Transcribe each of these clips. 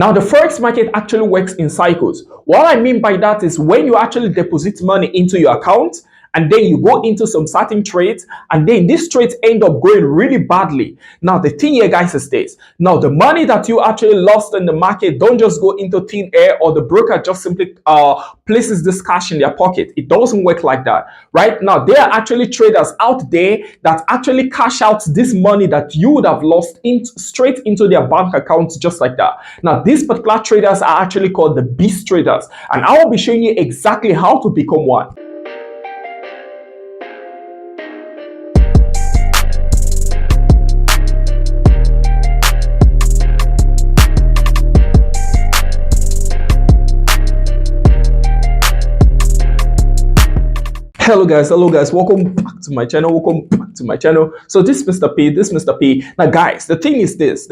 Now, the Forex market actually works in cycles. What I mean by that is when you actually deposit money into your account and then you go into some certain trades and then these trades end up going really badly. Now, the thing here, guys, is this. Now, the money that you actually lost in the market don't just go into thin air or the broker just simply places this cash in their pocket. It doesn't work like that. Right now, there are actually traders out there that actually cash out this money that you would have lost straight into their bank accounts just like that. Now, these particular traders are actually called the beast traders, and I will be showing you exactly how to become one. Hello guys, welcome back to my channel. So this is Mr. P. Now guys, the thing is this.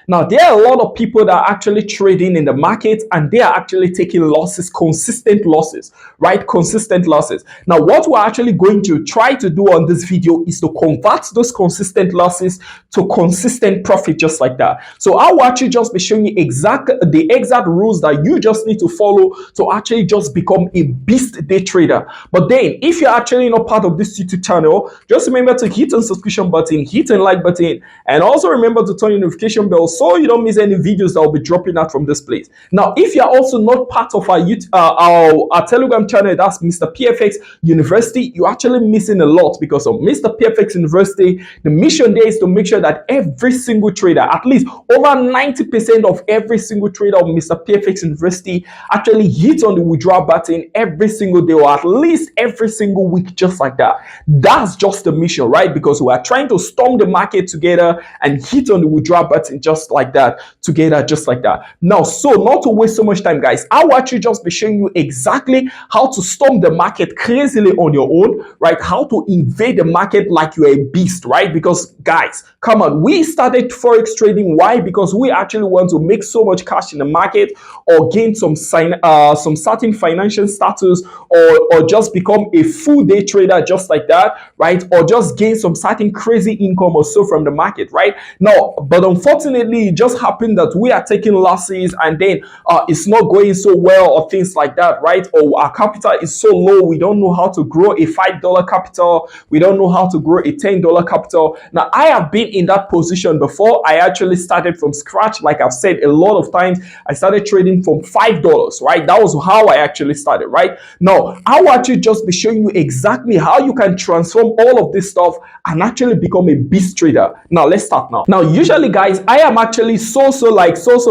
Now there are a lot of people that are actually trading in the market and they are actually taking losses, consistent losses, right? Consistent losses. Now what we're actually going to try to do on this video is to convert those consistent losses to consistent profit just like that. So I will actually just be showing you the exact rules that you just need to follow to actually just become a beast day trader. But then if you're actually not part of this YouTube channel, just remember to hit on subscription button, hit on like button, and also remember to turn your notification bell so you don't miss any videos that will be dropping out from this place. Now, if you're also not part of our our Telegram channel, that's Mr. PFX University, you're actually missing a lot because of Mr. PFX University. The mission there is to make sure that every single trader, at least over 90% of every single trader of Mr. PFX University, actually hits on the withdraw button every single day or at least every single week just like that. That's just the mission, right? Because we are trying to storm the market together and hit on the withdraw button just like that together, just like that. Now, so not to waste so much time, guys, I will actually just be showing you exactly how to storm the market crazily on your own, right? How to invade the market like you're a beast, right? Because guys, come on, we started Forex trading. Why? Because we actually want to make so much cash in the market or gain some certain financial status or just become a full day trader just like that, right? Or just gain some certain crazy income or so from the market, right? Now, but unfortunately, it just happened that we are taking losses and then it's not going so well or things like that, right? Or our capital is so low, we don't know how to grow a $5 capital, we don't know how to grow a $10 capital. Now, I have been in that position before. I actually started from scratch. Like I've said a lot of times, I started trading from $5, right? That was how I actually started, right? Now, I will actually just be showing you exactly how you can transform all of this stuff and actually become a beast trader. Now, let's start now. Now, usually, guys, I am actually so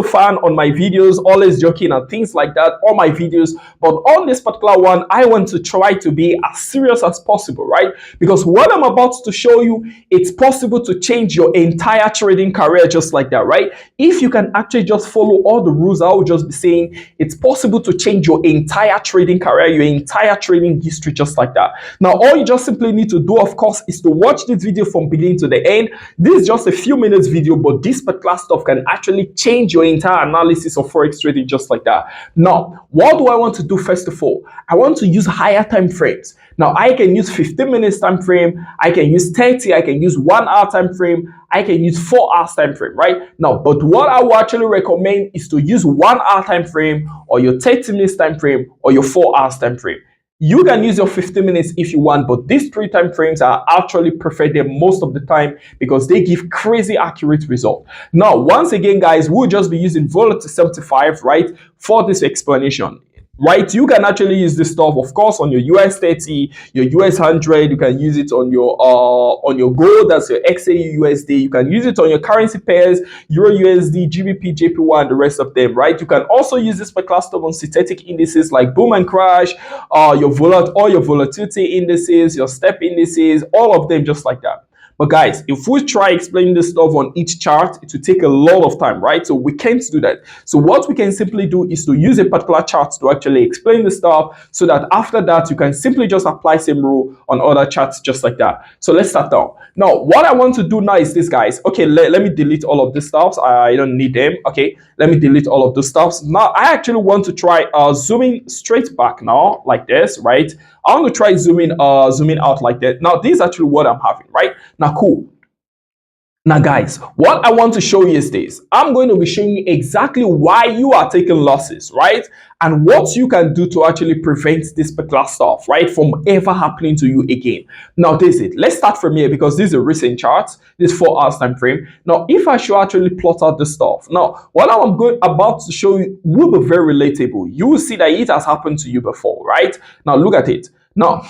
fan on my videos, always joking and things like that on my videos. But on this particular one, I want to try to be as serious as possible, right? Because what I'm about to show you, it's possible to change your entire trading career just like that, right? If you can actually just follow all the rules I will just be saying, it's possible to change your entire trading career, your entire trading history just like that. Now, all you just simply need to do, of course, is to watch this video from beginning to the end. This is just a few minutes video, but this particular stuff can actually change your entire analysis of Forex trading just like that. Now, what do I want to do first of all? I want to use higher time frames. Now, I can use 15 minutes time frame, I can use 30, I can use 1 hour time frame, I can use 4 hours time frame, right? Now, but what I will actually recommend is to use 1 hour time frame or your 30 minutes time frame or your 4 hours time frame. You can use your 15 minutes if you want, but these 3 time frames are actually preferred most of the time because they give crazy accurate result. Now, once again, guys, we'll just be using Volatility 75, right, for this explanation. Right, you can actually use this stuff, of course, on your US 30, your US 100. You can use it on your gold, that's your XAU USD. You can use it on your currency pairs, Euro USD, GBP, JPY, and the rest of them. Right, you can also use this particular stuff on synthetic indices like boom and crash, all your volatility indices, your step indices, all of them just like that. But guys, if we try explaining this stuff on each chart, it will take a lot of time, right? So we can't do that. So what we can simply do is to use a particular chart to actually explain the stuff so that after that, you can simply just apply same rule on other charts just like that. So let's start down. Now, what I want to do now is this, guys. Okay, let me delete all of these stuffs. I don't need them. Okay, let me delete all of those stuffs. Now, I actually want to try zooming straight back now like this, right? I want to try zooming out like that. Now, this is actually what I'm having, right? Now, cool. Now, guys, what I want to show you is this. I'm going to be showing you exactly why you are taking losses, right? And what you can do to actually prevent this particular stuff, right, from ever happening to you again. Now, this is it. Let's start from here because this is a recent chart, this 4 hours time frame. Now, if I should actually plot out this stuff, now, what I'm about to show you will be very relatable. You will see that it has happened to you before, right? Now, look at it. Now,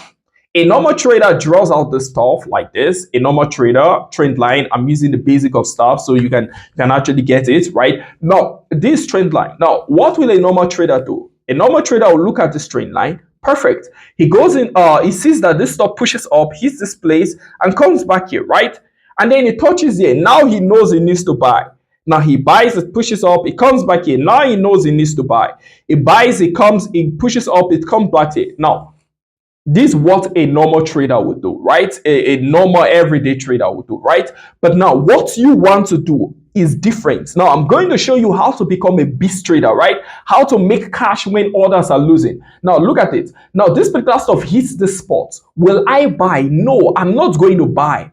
a normal trader draws out the stuff like this. A normal trader, trend line. I'm using the basic of stuff so you can actually get it, right? Now, this trend line. Now, what will a normal trader do? A normal trader will look at this trend line. Perfect. He goes in, he sees that this stuff pushes up, hits this place, and comes back here, right? And then he touches here. Now he knows he needs to buy. Now he buys, it pushes up, it comes back here. Now he knows he needs to buy. He buys, it comes, it pushes up, it comes back here. Now, this is what a normal trader would do, right? A normal everyday trader would do, right? But now what you want to do is different. Now I'm going to show you how to become a beast trader, right? How to make cash when others are losing. Now look at it. Now this particular stuff hits the spot. Will I buy? No, I'm not going to buy.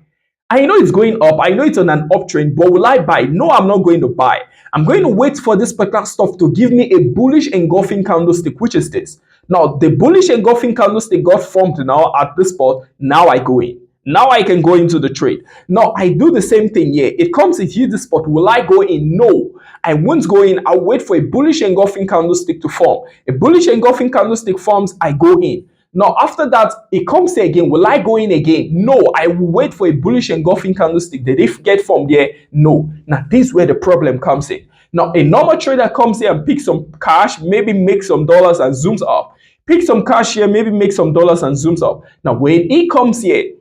I know it's going up. I know it's on an uptrend, but will I buy? No, I'm not going to buy. I'm going to wait for this particular stuff to give me a bullish engulfing candlestick, which is this. Now, the bullish engulfing candlestick got formed now at this spot. Now I go in. Now I can go into the trade. Now, I do the same thing here. It comes, it hits the spot. Will I go in? No, I won't go in. I'll wait for a bullish engulfing candlestick to form. A bullish engulfing candlestick forms, I go in. Now, after that, it comes here again. Will I go in again? No, I will wait for a bullish engulfing candlestick. Did it get formed there? No. Now, this is where the problem comes in. Now, a normal trader comes here and picks some cash, maybe makes some dollars and zooms up. Pick some cash here, maybe make some dollars and zooms up. Now, when he comes here,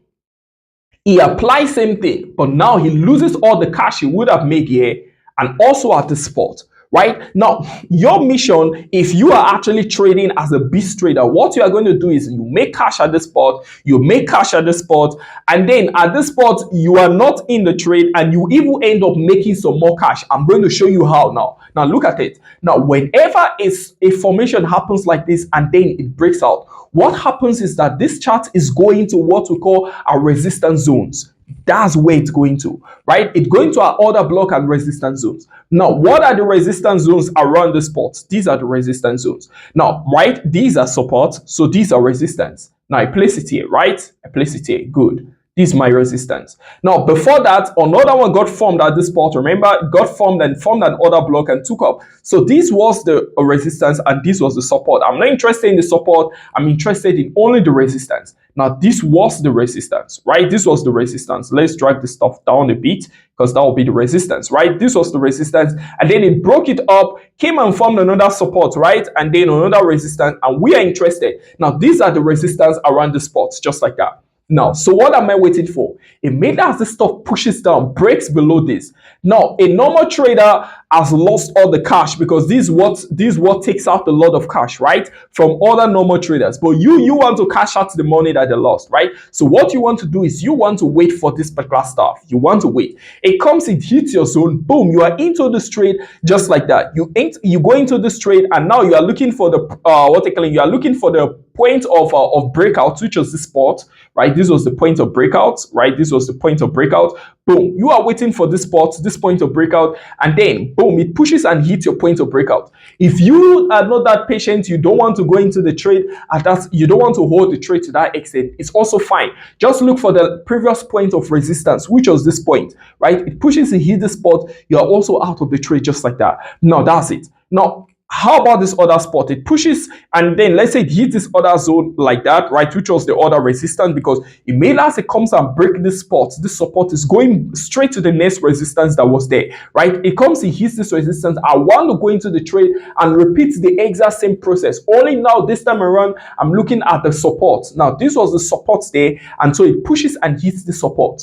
he applies same thing, but now he loses all the cash he would have made here and also at the spot. Right now, your mission, if you are actually trading as a beast trader, what you are going to do is you make cash at the spot, you make cash at the spot, and then at the spot, you are not in the trade and you even end up making some more cash. I'm going to show you how now. Now, look at it. Now, whenever a formation happens like this and then it breaks out, what happens is that this chart is going to what we call our resistance zones. That's where it's going to, right? It's going to our order block and resistance zones. Now, what are the resistance zones around the spot? These are the resistance zones. Now, right, these are support, so these are resistance. Now, I place it here, right? I place it here. Good. This is my resistance. Now, before that, another one got formed at this spot. Remember, it got formed and formed an order block and took up. So this was the resistance and this was the support. I'm not interested in the support. I'm interested in only the resistance. Now, this was the resistance, right? This was the resistance. Let's drag this stuff down a bit because that will be the resistance, right? This was the resistance. And then it broke it up, came and formed another support, right? And then another resistance. And we are interested. Now, these are the resistance around the spots, just like that. Now, so what am I waiting for? Immediately as the stock pushes down, breaks below this. Now, a normal trader has lost all the cash because this is what takes out a lot of cash, right? From other normal traders. But you want to cash out the money that they lost, right? So what you want to do is you want to wait for this particular stuff. You want to wait. It comes, it hits your zone, boom, you are into this trade just like that. You go into this trade and now you are looking for the you are looking for the point of breakout, which was the spot, right? This was the point of breakout, right? This was the point of breakout. Boom, you are waiting for this spot, this point of breakout, and then boom, it pushes and hits your point of breakout. If you are not that patient, you don't want to go into the trade at that, you don't want to hold the trade to that extent, it's also fine. Just look for the previous point of resistance, which was this point, right? It pushes, it hits the spot, you are also out of the trade just like that. Now that's it. Now, how about this other spot? It pushes and then let's say it hits this other zone like that, right? Which was the other resistance because immediately as it comes and break this spot, this support is going straight to the next resistance that was there, right? It comes, it hits this resistance. I want to go into the trade and repeat the exact same process. Only now this time around, I'm looking at the support. Now this was the support there, and so it pushes and hits the support.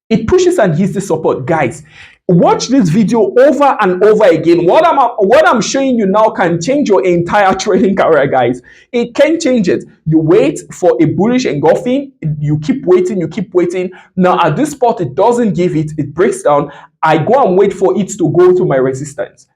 It pushes and hits the support, guys. Watch this video over and over again. What I'm showing you now can change your entire trading career, guys. It can change it. You wait for a bullish engulfing. You keep waiting. You keep waiting. Now at this spot, it doesn't give it. It breaks down. I go and wait for it to go to my resistance.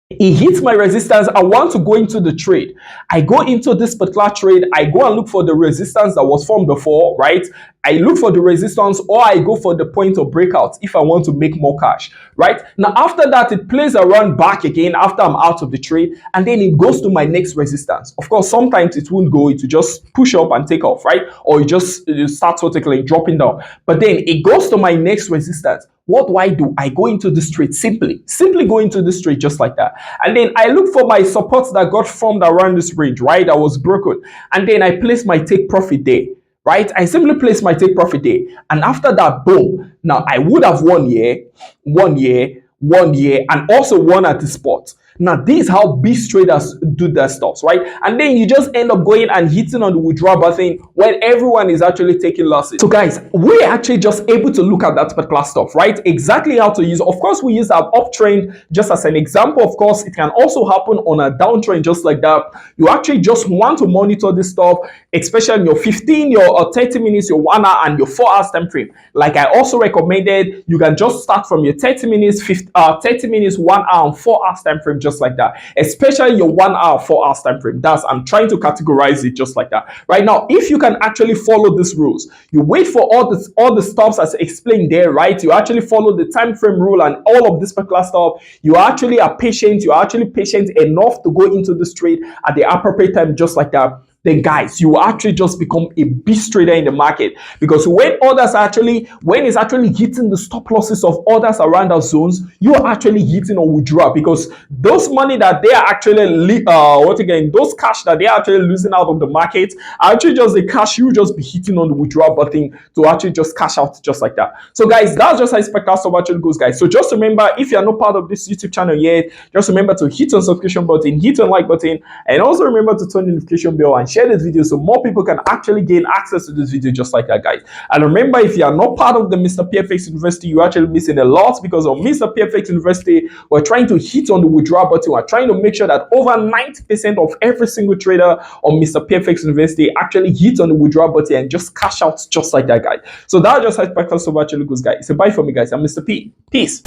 It hits my resistance. I want to go into the trade. I go into this particular trade. I go and look for the resistance that was formed before, right? I look for the resistance, or I go for the point of breakout if I want to make more cash, right? Now, after that, it plays around back again after I'm out of the trade, and then it goes to my next resistance. Of course, sometimes it won't go, it will just push up and take off, right? Or it starts vertically dropping down. But then it goes to my next resistance. What do? I go into this trade simply go into this trade just like that. And then I look for my supports that got formed around this range, right? That was broken. And then I place my take profit there, right? I simply place my take profit there. And after that, boom. Now I would have 1 year, and also won at the spot. Now, this is how beast traders do their stuff, right? And then you just end up going and hitting on the withdraw button when everyone is actually taking losses. So guys, we're actually just able to look at that particular stuff, right? Exactly how to use. Of course, we use our uptrend just as an example. Of course, it can also happen on a downtrend just like that. You actually just want to monitor this stuff, especially in your 15, your 30 minutes, your 1 hour, and your 4 hours time frame. Like I also recommended, you can just start from your 30 minutes, 30 minutes, 1 hour, and 4 hours time frame just like that. Especially your 1 hour, 4 hours time frame. I'm trying to categorize it just like that. Right now, if you can actually follow these rules, you wait for all the stops as explained there, right? You actually follow the time frame rule and all of this particular stuff. You actually are patient. You are actually patient enough to go into this trade at the appropriate time just like that. Then guys, you actually just become a beast trader in the market, because when it's actually hitting the stop losses of others around those zones, you are actually hitting or withdraw, because those money that they are actually those cash that they are actually losing out of the market are actually just the cash you just be hitting on the withdraw button to actually just cash out just like that. So guys, that's just how spectacular stuff actually goes, guys. So just remember, if you are not part of this YouTube channel yet, just remember to hit on subscription button, hit on like button, and also remember to turn the notification bell and share this video so more people can actually gain access to this video just like that, guys. And remember, if you are not part of the Mr. P Fx University, you're actually missing a lot, because on Mr. P Fx University, we're trying to hit on the withdraw button. We're trying to make sure that over 90% of every single trader on Mr. P Fx University actually hit on the withdraw button and just cash out just like that, guys. So that's just how spectacular stuff actually goes, guys. So bye for me, guys. I'm Mr. P. Peace.